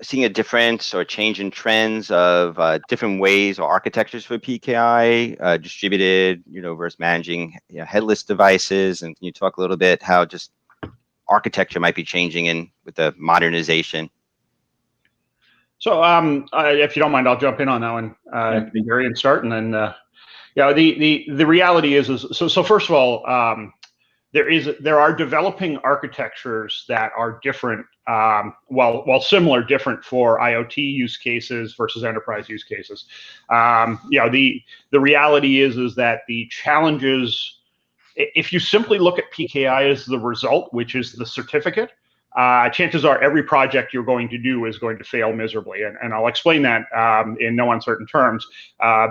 seeing a difference or change in trends of different ways or architectures for PKI, distributed, versus managing headless devices? And can you talk a little bit how just architecture might be changing with the modernization? So if you don't mind, I'll jump in on that one, Gary, and start, and then the reality is so first of all, there are developing architectures that are different, while similar, different for IoT use cases versus enterprise use cases. The reality is that the challenges, if you simply look at PKI as the result, which is the certificate, chances are every project you're going to do is going to fail miserably. And I'll explain that in no uncertain terms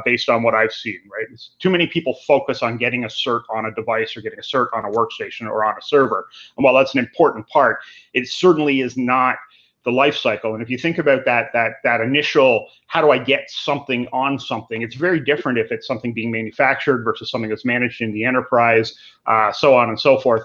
based on what I've seen, right? Too many people focus on getting a cert on a device or getting a cert on a workstation or on a server. And while that's an important part, it certainly is not the life cycle. And if you think about that initial, how do I get something on something, it's very different if it's something being manufactured versus something that's managed in the enterprise, so on and so forth.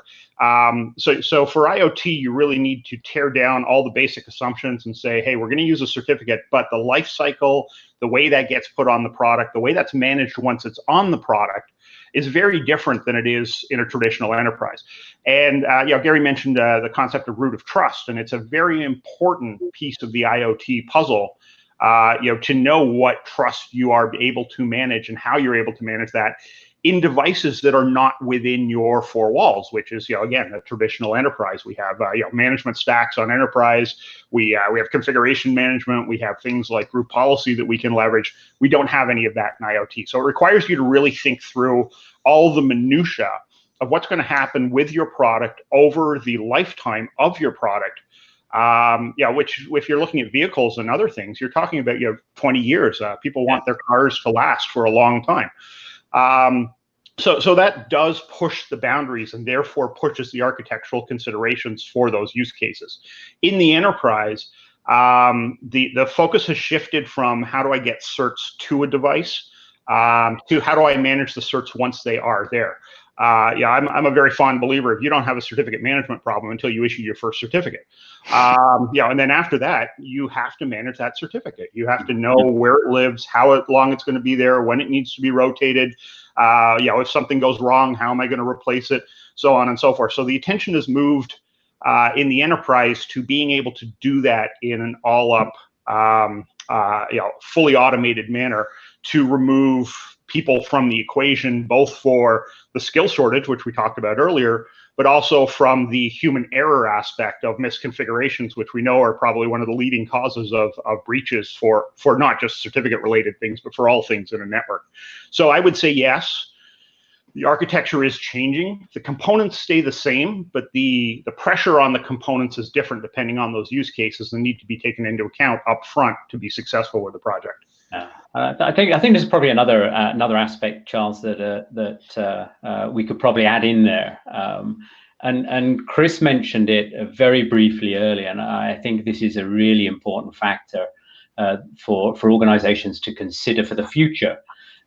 So for IoT, you really need to tear down all the basic assumptions and say, hey, we're going to use a certificate, but the life cycle, the way that gets put on the product, the way that's managed once it's on the product, is very different than it is in a traditional enterprise. And Gary mentioned the concept of root of trust, and it's a very important piece of the IoT puzzle. To know what trust you are able to manage and how you're able to manage that in devices that are not within your four walls, which is, again, a traditional enterprise. We have, management stacks on enterprise. We have configuration management. We have things like group policy that we can leverage. We don't have any of that in IoT. So it requires you to really think through all the minutia of what's going to happen with your product over the lifetime of your product. Which, if you're looking at vehicles and other things, you're talking about 20 years. People want their cars to last for a long time. So that does push the boundaries and therefore pushes the architectural considerations for those use cases. In the enterprise, the focus has shifted from how do I get certs to a device to how do I manage the certs once they are there. I'm a very fond believer if you don't have a certificate management problem until you issue your first certificate. And then after that, you have to manage that certificate. You have to know where it lives, how long it's going to be there, when it needs to be rotated. If something goes wrong, how am I going to replace it, so on and so forth. So the attention has moved in the enterprise to being able to do that in an all-up, fully automated manner to remove people from the equation, both for the skill shortage, which we talked about earlier, but also from the human error aspect of misconfigurations, which we know are probably one of the leading causes of breaches for not just certificate related things, but for all things in a network. So I would say yes, the architecture is changing. The components stay the same, but the pressure on the components is different depending on those use cases and need to be taken into account up front to be successful with the project. I think there's probably another aspect, Charles, that we could probably add in there. And Chris mentioned it very briefly earlier, and I think this is a really important factor for organizations to consider for the future,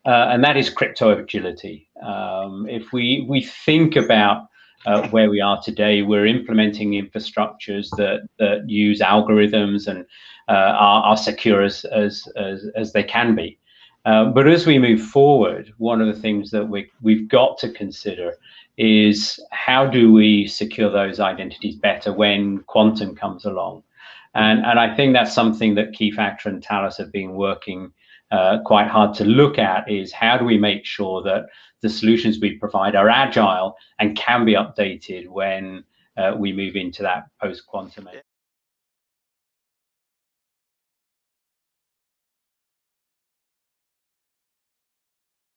and that is crypto agility. If we think about where we are today, we're implementing infrastructures that use algorithms and are secure as they can be. But as we move forward, one of the things that we've got to consider is how do we secure those identities better when quantum comes along? And I think that's something that Keyfactor and Thales have been working quite hard to look at, is how do we make sure that the solutions we provide are agile and can be updated when we move into that post-quantum age.